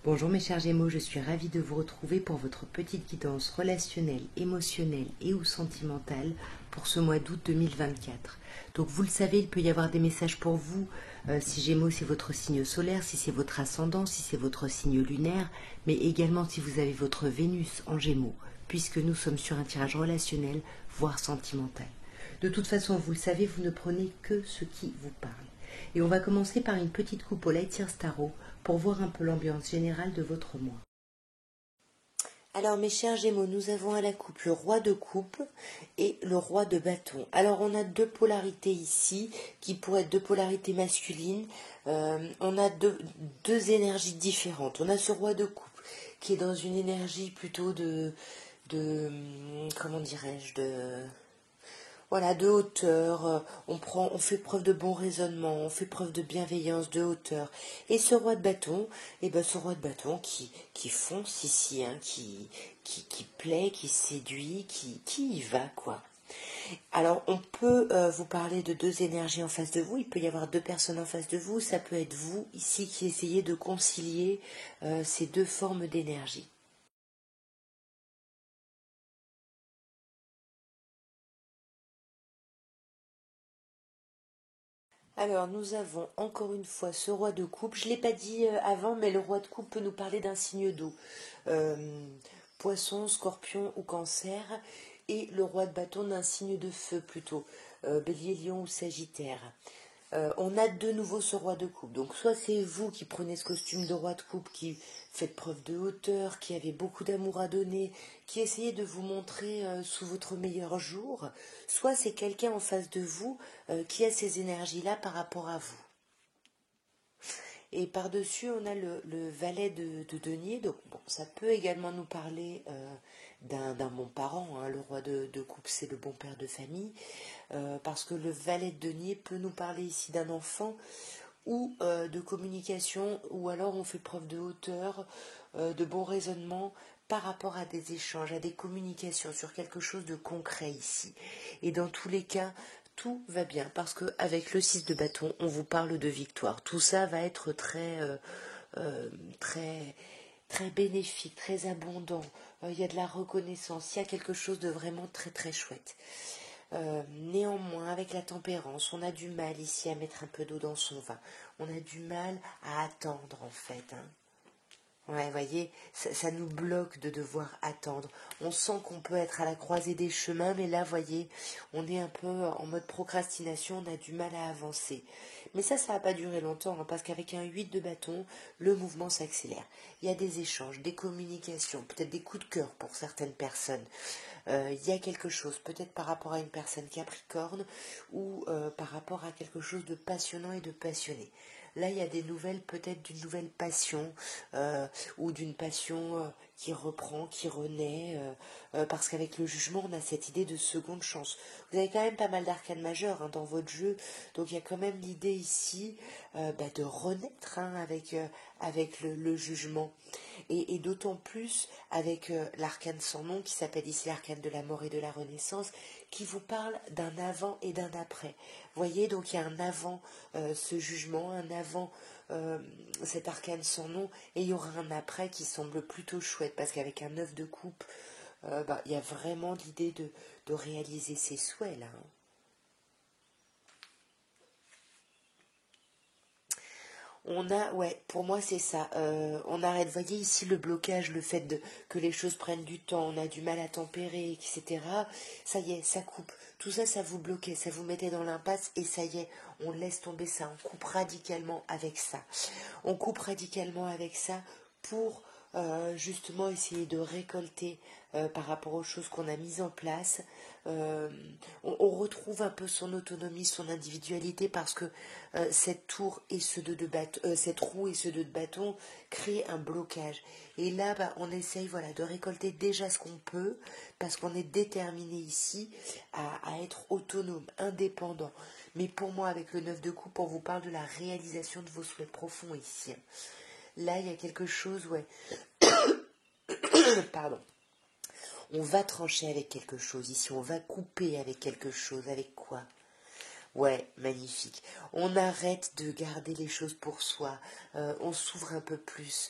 Bonjour mes chers Gémeaux, je suis ravie de vous retrouver pour votre petite guidance relationnelle, émotionnelle et ou sentimentale pour ce mois d'août 2024. Donc vous le savez, il peut y avoir des messages pour vous, si Gémeaux c'est votre signe solaire, si c'est votre ascendant, si c'est votre signe lunaire, mais également si vous avez votre Vénus en Gémeaux, puisque nous sommes sur un tirage relationnel, voire sentimental. De toute façon, vous le savez, vous ne prenez que ce qui vous parle. Et on va commencer par une petite coupe au Light Year Tarot pour voir un peu l'ambiance générale de votre mois. Alors mes chers Gémeaux, nous avons à la coupe le roi de coupe et le roi de bâton. Alors on a deux polarités ici, qui pourraient être deux polarités masculines. On a deux énergies différentes. On a ce roi de coupe qui est dans une énergie plutôt comment dirais-je, voilà, de hauteur, on fait preuve de bon raisonnement, on fait preuve de bienveillance, de hauteur. Et ce roi de bâton, ce roi de bâton qui fonce ici, hein, qui plaît, qui séduit, qui y va, quoi. Alors, on peut vous parler de deux énergies en face de vous, il peut y avoir deux personnes en face de vous, ça peut être vous, ici, qui essayez de concilier ces deux formes d'énergie. Alors, nous avons encore une fois ce roi de coupe. Je ne l'ai pas dit avant, mais le roi de coupe peut nous parler d'un signe d'eau. Euh, Poisson, scorpion ou cancer. Et le roi de bâton d'un signe de feu plutôt. Bélier, lion ou sagittaire. On a de nouveau ce roi de coupe. Donc soit c'est vous qui prenez ce costume de roi de coupe, qui faites preuve de hauteur, qui avez beaucoup d'amour à donner, qui essayez de vous montrer sous votre meilleur jour, soit c'est quelqu'un en face de vous qui a ces énergies-là par rapport à vous. Et par-dessus, on a le valet de denier. Donc, bon, ça peut également nous parler d'un bon parent. Hein. Le roi de coupe, c'est le bon père de famille. Parce que le valet de denier peut nous parler ici d'un enfant ou de communication, ou alors on fait preuve de hauteur, de bon raisonnement par rapport à des échanges, à des communications sur quelque chose de concret ici. Et dans tous les cas, tout va bien parce qu'avec le 6 de bâton, on vous parle de victoire. Tout ça va être très, très bénéfique, très abondant. Il y a de la reconnaissance, il y a quelque chose de vraiment très très chouette. Néanmoins, avec la tempérance, on a du mal ici à mettre un peu d'eau dans son vin. On a du mal à attendre en fait. Hein. Ouais, voyez, ça nous bloque de devoir attendre. On sent qu'on peut être à la croisée des chemins, mais là, voyez, on est un peu en mode procrastination, on a du mal à avancer. Mais ça va pas durer longtemps, hein, parce qu'avec un 8 de bâton, le mouvement s'accélère. Il y a des échanges, des communications, peut-être des coups de cœur pour certaines personnes. Il y a quelque chose, peut-être par rapport à une personne capricorne ou par rapport à quelque chose de passionnant et de passionné. Là, il y a des nouvelles, peut-être d'une nouvelle passion ou d'une passion qui reprend, qui renaît, parce qu'avec le jugement, on a cette idée de seconde chance. Vous avez quand même pas mal d'arcanes majeures hein, dans votre jeu, donc il y a quand même l'idée ici de renaître hein, avec le jugement. Et d'autant plus avec l'arcane sans nom, qui s'appelle ici l'arcane de la mort et de la renaissance, qui vous parle d'un avant et d'un après. Voyez, donc il y a un avant ce jugement, un avant cet arcane sans nom, et il y aura un après qui semble plutôt chouette, parce qu'avec un 9 de coupe, il y a vraiment l'idée de réaliser ses souhaits là. Hein. On a, ouais, pour moi c'est ça. On arrête, voyez ici le blocage, le fait que les choses prennent du temps, on a du mal à tempérer, etc. Ça y est, ça coupe. Tout ça, ça vous bloquait, ça vous mettait dans l'impasse et ça y est, on laisse tomber ça. On coupe radicalement avec ça. On coupe radicalement avec ça pour justement essayer de récolter par rapport aux choses qu'on a mises en place. Euh, on retrouve un peu son autonomie, son individualité parce que cette tour et ce de bâton, cette roue et ce de bâton créent un blocage. Et là, on essaye voilà, de récolter déjà ce qu'on peut parce qu'on est déterminé ici à être autonome, indépendant. Mais pour moi, avec le 9 de coupe, on vous parle de la réalisation de vos souhaits profonds ici. Là, il y a quelque chose, ouais. Pardon. On va trancher avec quelque chose ici, on va couper avec quelque chose. Avec quoi? Ouais, magnifique. On arrête de garder les choses pour soi, on s'ouvre un peu plus,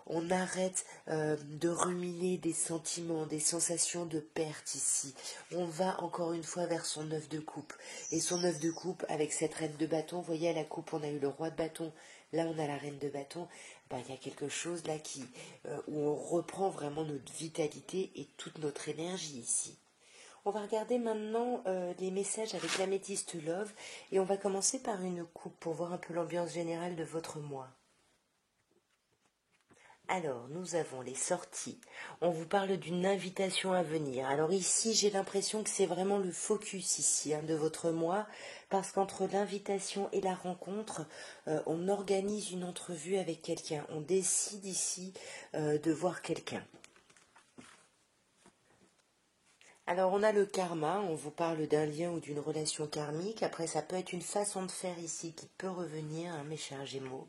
on arrête de ruminer des sentiments, des sensations de perte ici. On va encore une fois vers son œuf de coupe. Et son œuf de coupe, avec cette reine de bâton, vous voyez à la coupe, on a eu le roi de bâton, là on a la reine de bâton, ben, il y a quelque chose là où on reprend vraiment notre vitalité et toute notre énergie ici. On va regarder maintenant les messages avec l'améthyste Love et on va commencer par une coupe pour voir un peu l'ambiance générale de votre mois. Alors, nous avons les sorties. On vous parle d'une invitation à venir. Alors ici, j'ai l'impression que c'est vraiment le focus ici de votre mois, parce qu'entre l'invitation et la rencontre, on organise une entrevue avec quelqu'un. On décide ici de voir quelqu'un. Alors on a le karma, on vous parle d'un lien ou d'une relation karmique. Après, ça peut être une façon de faire ici qui peut revenir, mes chers Gémeaux.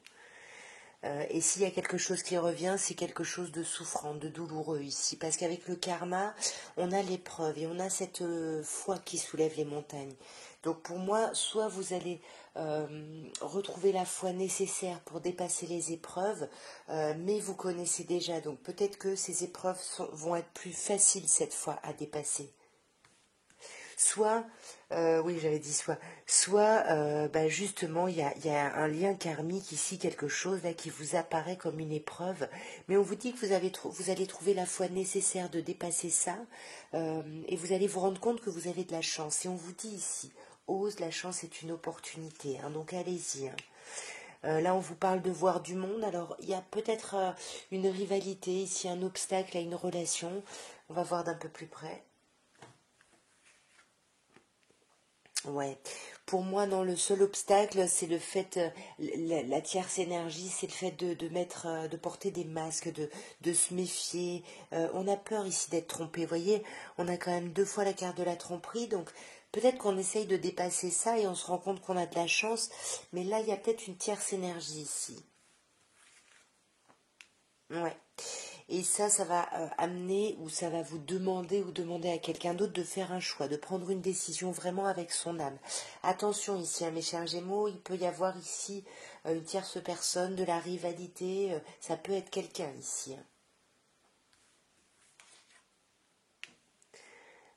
Et s'il y a quelque chose qui revient, c'est quelque chose de souffrant, de douloureux ici. Parce qu'avec le karma, on a l'épreuve et on a cette foi qui soulève les montagnes. Donc pour moi, soit vous allez retrouver la foi nécessaire pour dépasser les épreuves, mais vous connaissez déjà. Donc peut-être que ces épreuves vont être plus faciles cette fois à dépasser. Soit, oui j'avais dit soit justement il y a un lien karmique ici, quelque chose là qui vous apparaît comme une épreuve, mais on vous dit que vous allez trouver la foi nécessaire de dépasser ça, et vous allez vous rendre compte que vous avez de la chance. Et on vous dit ici, ose, la chance est une opportunité, donc allez-y. Là, on vous parle de voir du monde. Alors, il y a peut-être une rivalité, ici un obstacle à une relation. On va voir d'un peu plus près. Ouais, pour moi, non, le seul obstacle, c'est le fait, la tierce énergie, c'est le fait de mettre, de porter des masques, de se méfier. On a peur ici d'être trompé. Vous voyez, on a quand même deux fois la carte de la tromperie, donc peut-être qu'on essaye de dépasser ça et on se rend compte qu'on a de la chance, mais là, il y a peut-être une tierce énergie ici. Ouais. Et ça va amener ou ça va vous demander ou demander à quelqu'un d'autre de faire un choix, de prendre une décision vraiment avec son âme. Attention ici, mes chers Gémeaux, il peut y avoir ici une tierce personne, de la rivalité, ça peut être quelqu'un ici.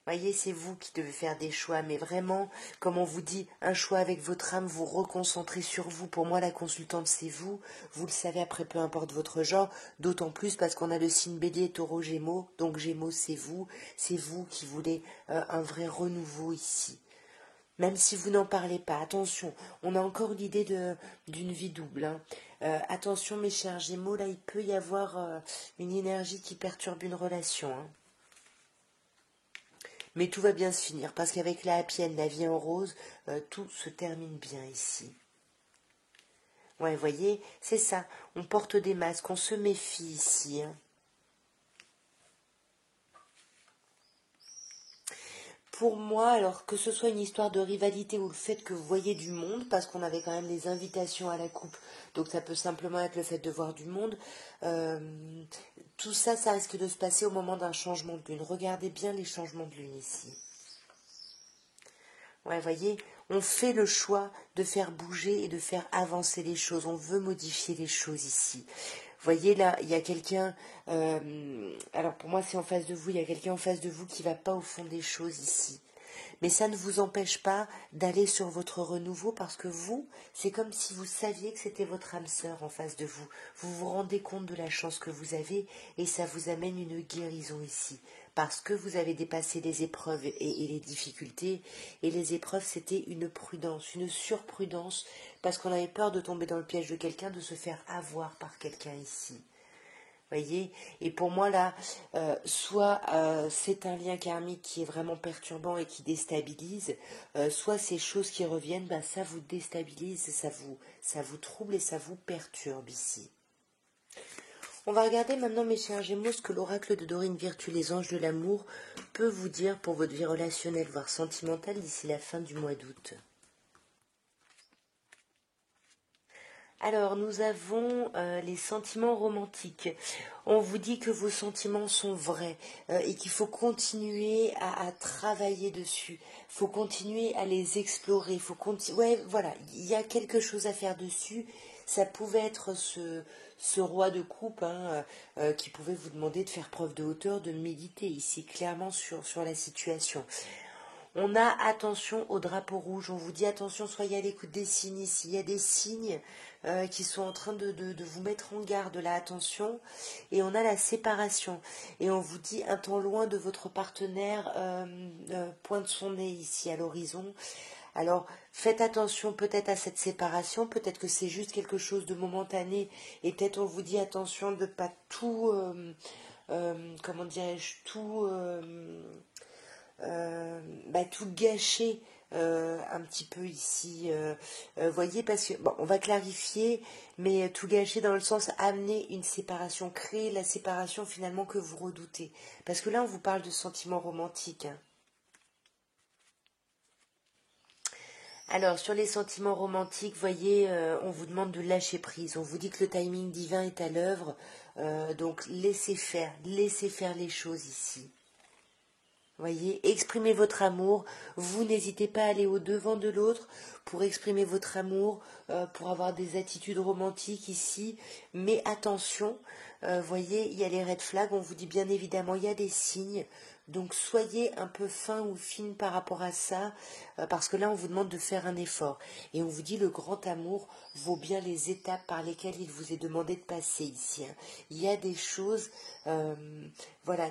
Voyez, c'est vous qui devez faire des choix, mais vraiment, comme on vous dit, un choix avec votre âme, vous reconcentrez sur vous. Pour moi, la consultante, c'est vous. Vous le savez, après, peu importe votre genre, d'autant plus parce qu'on a le signe Bélier, Taureau, Gémeaux. Donc, Gémeaux, c'est vous. C'est vous qui voulez un vrai renouveau ici. Même si vous n'en parlez pas, attention, on a encore l'idée d'une vie double. Attention, mes chers Gémeaux, là, il peut y avoir une énergie qui perturbe une relation. Mais tout va bien se finir, parce qu'avec la happy end, la vie en rose, tout se termine bien ici. Ouais, voyez, c'est ça. On porte des masques, on se méfie ici. Pour moi, alors que ce soit une histoire de rivalité ou le fait que vous voyez du monde, parce qu'on avait quand même les invitations à la coupe, donc ça peut simplement être le fait de voir du monde, tout ça, ça risque de se passer au moment d'un changement de lune. Regardez bien les changements de lune ici. Ouais, voyez, on fait le choix de faire bouger et de faire avancer les choses. On veut modifier les choses ici. Voyez là, il y a quelqu'un. Alors pour moi, c'est en face de vous. Il y a quelqu'un en face de vous qui va pas au fond des choses ici. Mais ça ne vous empêche pas d'aller sur votre renouveau parce que vous, c'est comme si vous saviez que c'était votre âme sœur en face de vous. Vous vous rendez compte de la chance que vous avez et ça vous amène une guérison ici. Parce que vous avez dépassé les épreuves et les difficultés. Et les épreuves, c'était une prudence, une surprudence, parce qu'on avait peur de tomber dans le piège de quelqu'un, de se faire avoir par quelqu'un ici. Voyez, et pour moi là, soit c'est un lien karmique qui est vraiment perturbant et qui déstabilise, soit ces choses qui reviennent, ça vous déstabilise, ça vous trouble et ça vous perturbe ici. On va regarder maintenant, mes chers Gémeaux, ce que l'oracle de Dorine Virtue, les anges de l'amour, peut vous dire pour votre vie relationnelle, voire sentimentale, d'ici la fin du mois d'août. Alors, nous avons les sentiments romantiques. On vous dit que vos sentiments sont vrais et qu'il faut continuer à travailler dessus. Il faut continuer à les explorer. Ouais, voilà, il y a quelque chose à faire dessus. Ça pouvait être ce roi de coupe hein, qui pouvait vous demander de faire preuve de hauteur, de méditer ici clairement sur la situation. On a attention au drapeau rouge, on vous dit attention, soyez à l'écoute des signes ici. Il y a des signes qui sont en train de vous mettre en garde, là, attention. Et on a la séparation. Et on vous dit un temps loin de votre partenaire pointe son nez ici à l'horizon. Alors faites attention peut-être à cette séparation, peut-être que c'est juste quelque chose de momentané. Et peut-être on vous dit attention de pas tout, comment dirais-je, tout gâcher un petit peu ici. Voyez, parce que, bon, on va clarifier, mais tout gâcher dans le sens amener une séparation, créer la séparation finalement que vous redoutez. Parce que là, on vous parle de sentiments romantiques. Hein. Alors, sur les sentiments romantiques, voyez, on vous demande de lâcher prise. On vous dit que le timing divin est à l'œuvre. Donc, laissez faire les choses ici. Voyez, exprimez votre amour. Vous n'hésitez pas à aller au-devant de l'autre pour exprimer votre amour, pour avoir des attitudes romantiques ici. Mais attention, voyez, il y a les red flags. On vous dit bien évidemment, il y a des signes. Donc soyez un peu fin ou fine par rapport à ça, parce que là on vous demande de faire un effort. Et on vous dit le grand amour vaut bien les étapes par lesquelles il vous est demandé de passer ici. Hein. Il y a des choses, voilà,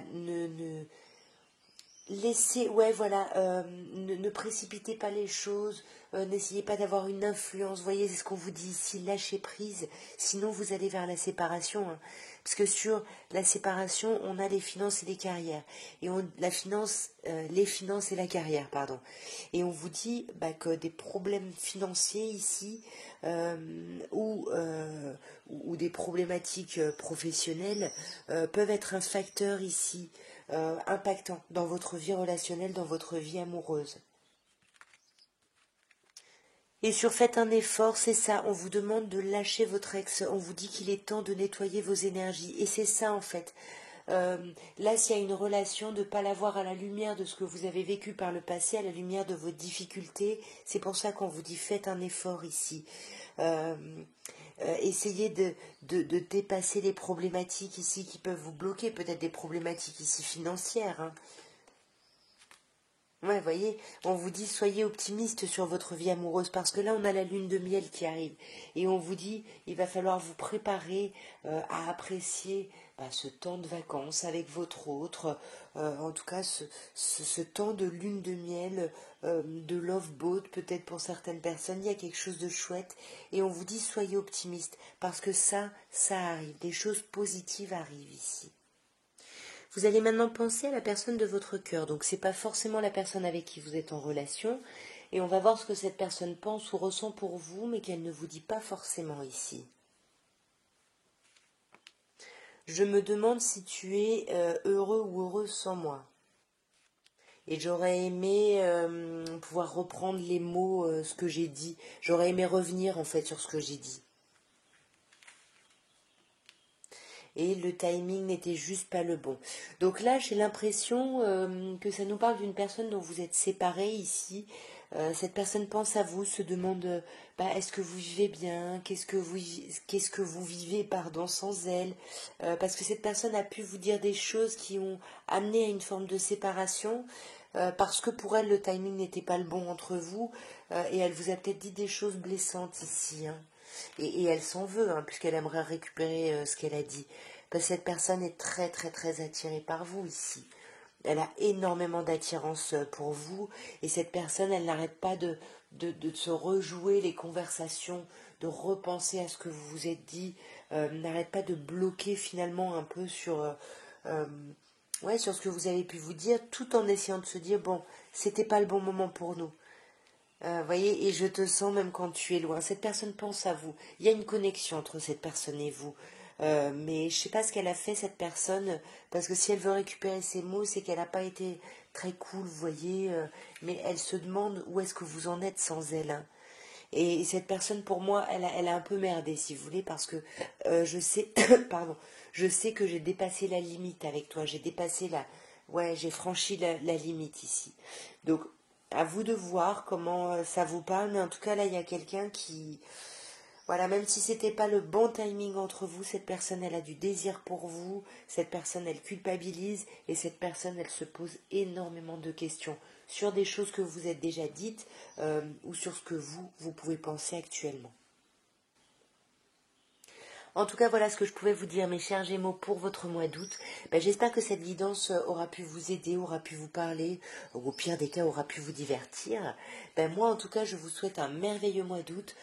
laissez, ouais, voilà, ne précipitez pas les choses, n'essayez pas d'avoir une influence. Vous voyez, c'est ce qu'on vous dit ici, lâchez prise, sinon vous allez vers la séparation. Hein. Parce que sur la séparation, on a les finances et les carrières. Et les finances et la carrière, pardon. Et on vous dit que des problèmes financiers ici, ou des problématiques professionnelles peuvent être un facteur ici impactant dans votre vie relationnelle, dans votre vie amoureuse. Et sur faites un effort, c'est ça, on vous demande de lâcher votre ex, on vous dit qu'il est temps de nettoyer vos énergies. Et c'est ça en fait. Euh, Là, s'il y a une relation, de ne pas la voir à la lumière de ce que vous avez vécu par le passé, à la lumière de vos difficultés, c'est pour ça qu'on vous dit faites un effort ici. Euh, Essayez de dépasser les problématiques ici qui peuvent vous bloquer, peut-être des problématiques ici financières. Hein. Ouais, voyez, on vous dit soyez optimiste sur votre vie amoureuse parce que là on a la lune de miel qui arrive et on vous dit il va falloir vous préparer à apprécier ce temps de vacances avec votre autre, en tout cas ce temps de lune de miel, de love boat peut-être pour certaines personnes, il y a quelque chose de chouette et on vous dit soyez optimiste parce que ça arrive, des choses positives arrivent ici. Vous allez maintenant penser à la personne de votre cœur. Donc c'est pas forcément la personne avec qui vous êtes en relation. Et on va voir ce que cette personne pense ou ressent pour vous, mais qu'elle ne vous dit pas forcément ici. Je me demande si tu es heureux ou heureuse sans moi. Et j'aurais aimé pouvoir reprendre les mots, ce que j'ai dit. J'aurais aimé revenir en fait sur ce que j'ai dit. Et le timing n'était juste pas le bon. Donc là, j'ai l'impression que ça nous parle d'une personne dont vous êtes séparés ici. Cette personne pense à vous, se demande est-ce que vous vivez bien, qu'est-ce que vous vivez pardon sans elle, parce que cette personne a pu vous dire des choses qui ont amené à une forme de séparation. Parce que pour elle le timing n'était pas le bon entre vous et elle vous a peut-être dit des choses blessantes ici. Hein. Et elle s'en veut, hein, puisqu'elle aimerait récupérer ce qu'elle a dit. Parce que cette personne est très très très attirée par vous ici. Elle a énormément d'attirance pour vous. Et cette personne, elle n'arrête pas de se rejouer les conversations, de repenser à ce que vous vous êtes dit, n'arrête pas de bloquer finalement un peu euh, sur ce que vous avez pu vous dire, tout en essayant de se dire, bon, c'était pas le bon moment pour nous. Voyez, et je te sens même quand tu es loin. Cette personne pense à vous. Il y a une connexion entre cette personne et vous. Mais je sais pas ce qu'elle a fait cette personne, parce que si elle veut récupérer ses mots, c'est qu'elle n'a pas été très cool, vous voyez. Mais elle se demande où est-ce que vous en êtes sans elle. Hein. Et cette personne, pour moi, elle a un peu merdé, si vous voulez, parce que je sais, pardon, je sais que j'ai dépassé la limite avec toi. J'ai dépassé ouais, j'ai franchi la limite ici. Donc, à vous de voir comment ça vous parle, mais en tout cas, là, il y a quelqu'un qui, voilà, même si c'était pas le bon timing entre vous, cette personne, elle a du désir pour vous, cette personne, elle culpabilise, et cette personne, elle se pose énormément de questions sur des choses que vous êtes déjà dites, ou sur ce que vous pouvez penser actuellement. En tout cas, voilà ce que je pouvais vous dire, mes chers Gémeaux, pour votre mois d'août. Ben, j'espère que cette guidance aura pu vous aider, aura pu vous parler, ou au pire des cas, aura pu vous divertir. Ben, moi, en tout cas, je vous souhaite un merveilleux mois d'août.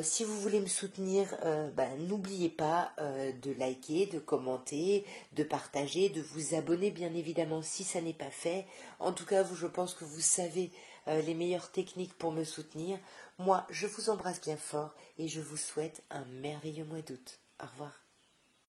Si vous voulez me soutenir, ben, n'oubliez pas de liker, de commenter, de partager, de vous abonner, bien évidemment, si ça n'est pas fait. En tout cas, je pense que vous savez les meilleures techniques pour me soutenir. Moi, je vous embrasse bien fort et je vous souhaite un merveilleux mois d'août. Au revoir.